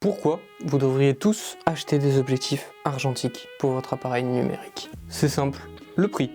Pourquoi vous devriez tous acheter des objectifs argentiques pour votre appareil numérique? C'est simple, le prix.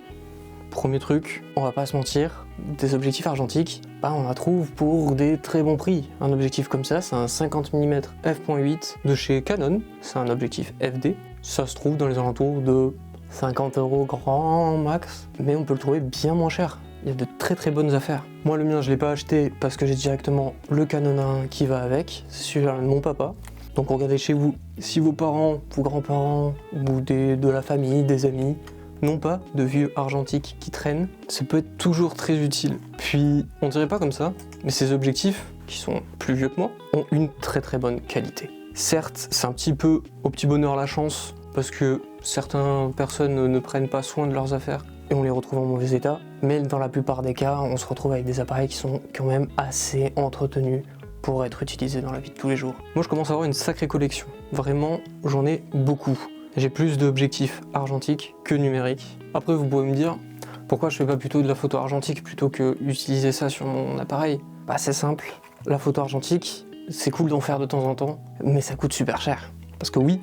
Premier truc, on va pas se mentir, des objectifs argentiques, on la trouve pour des très bons prix. Un objectif comme ça, c'est un 50 mm f.8 de chez Canon, c'est un objectif FD. Ça se trouve dans les alentours de 50 € grand max, mais on peut le trouver bien moins cher. Il y a de très bonnes affaires. Moi le mien je l'ai pas acheté parce que j'ai directement le Canon 1 qui va avec, c'est celui de mon papa. Donc regardez chez vous, si vos parents, vos grands-parents ou de la famille, des amis n'ont pas de vieux argentiques qui traînent, ça peut être toujours très utile. Puis on dirait pas comme ça, mais ces objectifs, qui sont plus vieux que moi, ont une très bonne qualité. Certes, c'est un petit peu au petit bonheur la chance, parce que certaines personnes ne prennent pas soin de leurs affaires et on les retrouve en mauvais état, mais dans la plupart des cas, on se retrouve avec des appareils qui sont quand même assez entretenus pour être utilisés dans la vie de tous les jours. Moi je commence à avoir une sacrée collection, vraiment j'en ai beaucoup. J'ai plus d'objectifs argentiques que numériques. Après vous pouvez me dire, pourquoi je fais pas plutôt de la photo argentique plutôt que d'utiliser ça sur mon appareil? C'est simple, la photo argentique, c'est cool d'en faire de temps en temps, mais ça coûte super cher. Parce que oui,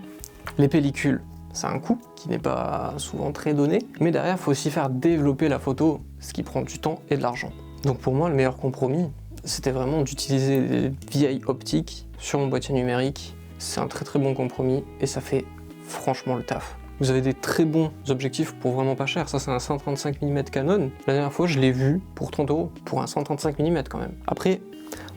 les pellicules, ça a un coût qui n'est pas souvent très donné, mais derrière il faut aussi faire développer la photo, ce qui prend du temps et de l'argent. Donc pour moi le meilleur compromis, c'était vraiment d'utiliser des vieilles optiques sur mon boîtier numérique. C'est un très bon compromis et ça fait franchement le taf. Vous avez des très bons objectifs pour vraiment pas cher. Ça c'est un 135 mm Canon. La dernière fois je l'ai vu pour 30 € pour un 135 mm quand même. Après,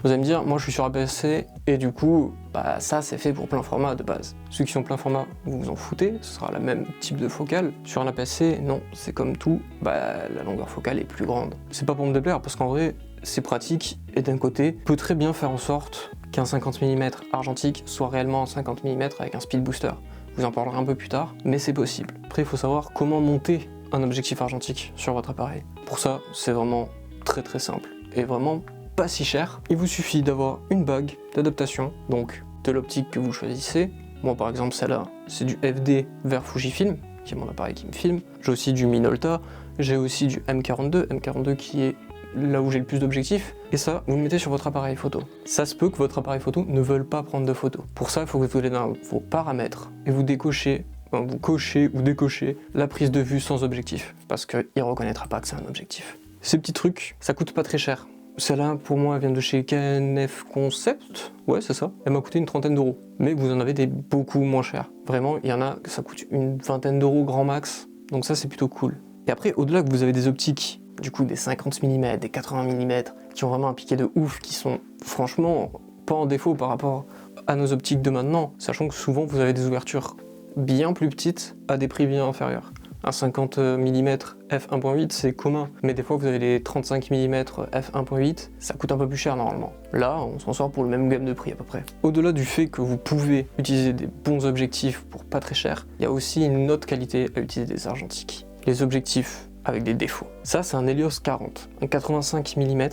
vous allez me dire, moi je suis sur APS-C et du coup, ça c'est fait pour plein format de base. Ceux qui sont plein format, vous vous en foutez, ce sera le même type de focale. Sur un APS-C, non, c'est comme tout, la longueur focale est plus grande. C'est pas pour me déplaire parce qu'en vrai, c'est pratique et d'un côté, peut très bien faire en sorte qu'un 50 mm argentique soit réellement un 50 mm avec un speed booster. Je vous en parlerai un peu plus tard, mais c'est possible. Après, il faut savoir comment monter un objectif argentique sur votre appareil. Pour ça, c'est vraiment très simple et vraiment pas si cher. Il vous suffit d'avoir une bague d'adaptation, donc de l'optique que vous choisissez. Moi, par exemple, celle-là, c'est du FD vers Fujifilm, qui est mon appareil qui me filme. J'ai aussi du Minolta, j'ai aussi du M42 qui est là où j'ai le plus d'objectifs, et ça, vous le mettez sur votre appareil photo. Ça se peut que votre appareil photo ne veuille pas prendre de photos. Pour ça, il faut que vous allez dans vos paramètres et vous cochez ou décochez la prise de vue sans objectif, parce qu'il ne reconnaîtra pas que c'est un objectif. Ces petits trucs, ça coûte pas très cher. Celle-là, pour moi, elle vient de chez KNF Concept, ouais c'est ça, elle m'a coûté une 30aine d'euros. Mais vous en avez des beaucoup moins chers. Vraiment, il y en a, ça coûte une 20aine d'euros grand max, donc ça c'est plutôt cool. Et après, au-delà que vous avez des optiques, du coup des 50 mm, des 80 mm, qui ont vraiment un piqué de ouf, qui sont franchement pas en défaut par rapport à nos optiques de maintenant, sachant que souvent vous avez des ouvertures bien plus petites à des prix bien inférieurs. Un 50 mm f1.8 c'est commun, mais des fois vous avez les 35 mm f1.8, ça coûte un peu plus cher normalement. Là, on s'en sort pour le même gamme de prix à peu près. Au-delà du fait que vous pouvez utiliser des bons objectifs pour pas très cher, il y a aussi une autre qualité à utiliser des argentiques. Les objectifs avec des défauts. Ça c'est un Helios 40, un 85 mm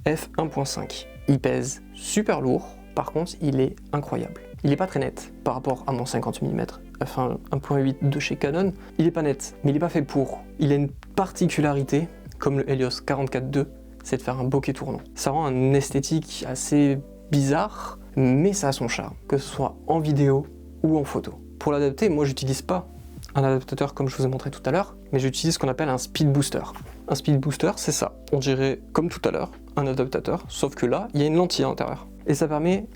f1.5. Il pèse super lourd, par contre il est incroyable. Il est pas très net par rapport à mon 50 mm f1.8 de chez Canon. Il est pas net, mais il est pas fait pour. Il a une particularité, comme le Helios 44-2, c'est de faire un bokeh tournant. Ça rend un esthétique assez bizarre, mais ça a son charme, que ce soit en vidéo ou en photo. Pour l'adapter, moi j'utilise pas un adaptateur comme je vous ai montré tout à l'heure, mais j'utilise ce qu'on appelle un speed booster. Un speed booster, c'est ça. On dirait, comme tout à l'heure, un adaptateur, sauf que là, il y a une lentille à l'intérieur. Et ça permet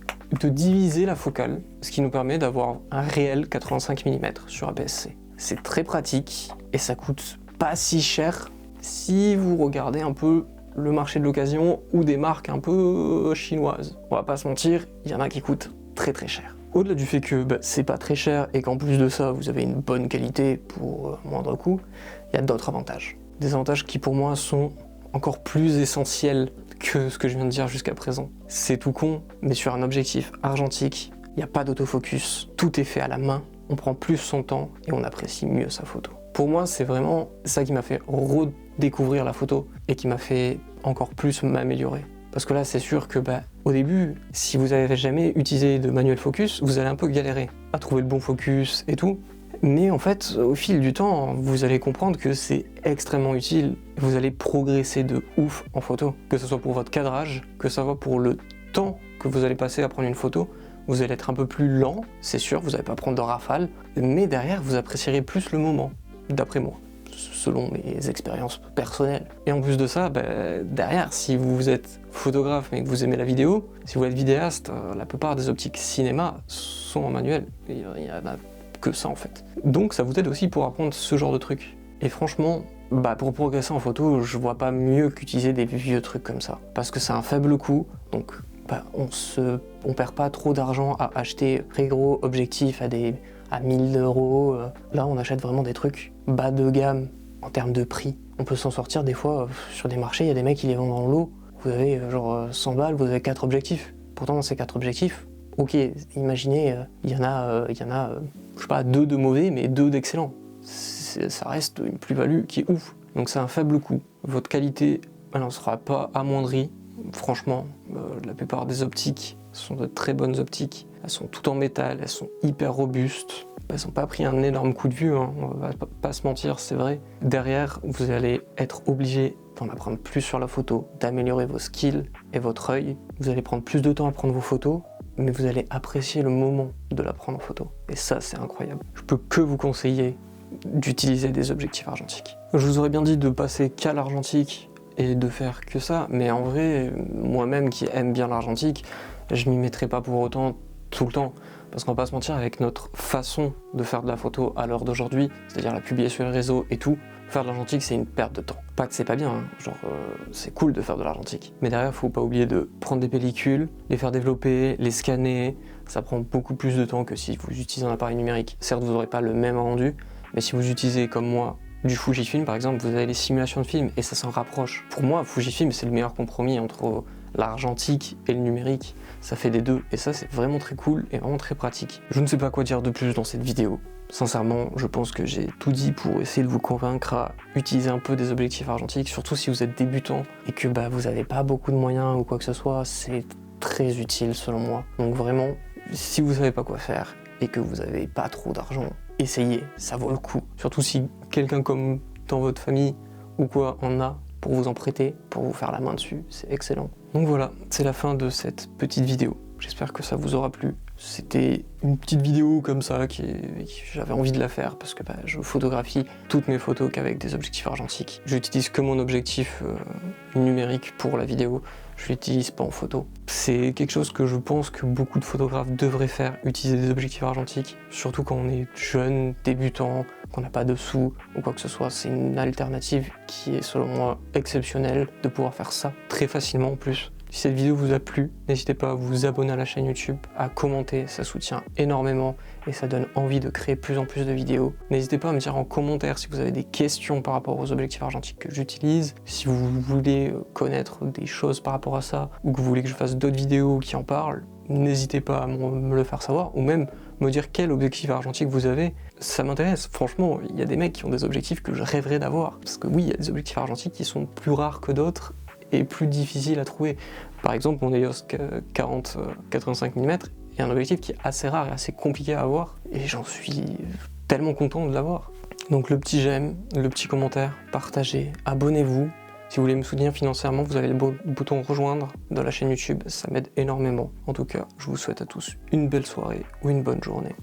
de diviser la focale, ce qui nous permet d'avoir un réel 85 mm sur APS-C. C'est très pratique et ça coûte pas si cher si vous regardez un peu le marché de l'occasion ou des marques un peu chinoises. On va pas se mentir, il y en a qui coûtent très cher. Au-delà du fait que c'est pas très cher et qu'en plus de ça vous avez une bonne qualité pour moindre coût, il y a d'autres avantages. Des avantages qui pour moi sont encore plus essentiels que ce que je viens de dire jusqu'à présent. C'est tout con, mais sur un objectif argentique, il n'y a pas d'autofocus, tout est fait à la main, on prend plus son temps et on apprécie mieux sa photo. Pour moi, c'est vraiment ça qui m'a fait redécouvrir la photo et qui m'a fait encore plus m'améliorer. Parce que là, c'est sûr que au début, si vous n'avez jamais utilisé de manuel focus, vous allez un peu galérer à trouver le bon focus et tout. Mais en fait, au fil du temps, vous allez comprendre que c'est extrêmement utile. Vous allez progresser de ouf en photo. Que ce soit pour votre cadrage, que ce soit pour le temps que vous allez passer à prendre une photo, vous allez être un peu plus lent, c'est sûr, vous n'allez pas prendre de rafale, mais derrière, vous apprécierez plus le moment, d'après moi, selon mes expériences personnelles. Et en plus de ça, derrière, si vous êtes photographe mais que vous aimez la vidéo, si vous êtes vidéaste, la plupart des optiques cinéma sont en manuel. Il y en a que ça en fait. Donc ça vous aide aussi pour apprendre ce genre de trucs. Et franchement, pour progresser en photo, je vois pas mieux qu'utiliser des vieux trucs comme ça. Parce que c'est un faible coût, donc on perd pas trop d'argent à acheter très gros objectifs à 1000 €. Là, on achète vraiment des trucs bas de gamme en termes de prix. On peut s'en sortir des fois sur des marchés, il y a des mecs qui les vendent en lot. Vous avez genre 100 balles, vous avez 4 objectifs. Pourtant, dans ces 4 objectifs, ok, imaginez, il y en a, je sais pas, 2 de mauvais, mais 2 d'excellents. Ça reste une plus-value qui est ouf. Donc c'est un faible coût. Votre qualité, elle n'en sera pas amoindrie. Franchement, la plupart des optiques sont de très bonnes optiques. Elles sont toutes en métal, elles sont hyper robustes. Elles n'ont pas pris un énorme coup de vue, hein. On va pas se mentir, c'est vrai. Derrière, vous allez être obligé d'en apprendre plus sur la photo, d'améliorer vos skills et votre œil. Vous allez prendre plus de temps à prendre vos photos, mais vous allez apprécier le moment de la prendre en photo. Et ça, c'est incroyable. Je peux que vous conseiller d'utiliser des objectifs argentiques. Je vous aurais bien dit de passer qu'à l'argentique et de faire que ça, mais en vrai, moi-même qui aime bien l'argentique, je m'y mettrai pas pour autant tout le temps. Parce qu'on va pas se mentir, avec notre façon de faire de la photo à l'heure d'aujourd'hui, c'est-à-dire la publier sur les réseaux et tout, faire de l'argentique c'est une perte de temps. Pas que c'est pas bien, hein. C'est cool de faire de l'argentique. Mais derrière, faut pas oublier de prendre des pellicules, les faire développer, les scanner. Ça prend beaucoup plus de temps que si vous utilisez un appareil numérique. Certes, vous n'aurez pas le même rendu, mais si vous utilisez comme moi du Fujifilm par exemple, vous avez les simulations de film et ça s'en rapproche. Pour moi, Fujifilm c'est le meilleur compromis entre l'argentique et le numérique. Ça fait des deux et ça c'est vraiment très cool et vraiment très pratique. Je ne sais pas quoi dire de plus dans cette vidéo. Sincèrement, je pense que j'ai tout dit pour essayer de vous convaincre à utiliser un peu des objectifs argentiques, surtout si vous êtes débutant et que vous n'avez pas beaucoup de moyens ou quoi que ce soit, c'est très utile selon moi. Donc vraiment, si vous savez pas quoi faire et que vous n'avez pas trop d'argent, essayez, ça vaut le coup. Surtout si quelqu'un comme dans votre famille ou quoi en a pour vous en prêter, pour vous faire la main dessus, c'est excellent. Donc voilà, c'est la fin de cette petite vidéo. J'espère que ça vous aura plu. C'était une petite vidéo comme ça j'avais envie de la faire parce que je photographie toutes mes photos qu'avec des objectifs argentiques. J'utilise que mon objectif numérique pour la vidéo, je l'utilise pas en photo. C'est quelque chose que je pense que beaucoup de photographes devraient faire, utiliser des objectifs argentiques, surtout quand on est jeune, débutant, qu'on n'a pas de sous ou quoi que ce soit. C'est une alternative qui est selon moi exceptionnelle de pouvoir faire ça très facilement en plus. Si cette vidéo vous a plu, n'hésitez pas à vous abonner à la chaîne YouTube, à commenter, ça soutient énormément et ça donne envie de créer plus en plus de vidéos. N'hésitez pas à me dire en commentaire si vous avez des questions par rapport aux objectifs argentiques que j'utilise, si vous voulez connaître des choses par rapport à ça ou que vous voulez que je fasse d'autres vidéos qui en parlent, n'hésitez pas à me le faire savoir ou même me dire quel objectif argentique vous avez. Ça m'intéresse, franchement, il y a des mecs qui ont des objectifs que je rêverais d'avoir. Parce que oui, il y a des objectifs argentiques qui sont plus rares que d'autres et plus difficile à trouver. Par exemple, mon EOS 40-85 mm est un objectif qui est assez rare et assez compliqué à avoir, et j'en suis tellement content de l'avoir. Donc le petit j'aime, le petit commentaire, partagez, abonnez-vous. Si vous voulez me soutenir financièrement, vous avez le bouton rejoindre dans la chaîne YouTube, ça m'aide énormément. En tout cas, je vous souhaite à tous une belle soirée ou une bonne journée.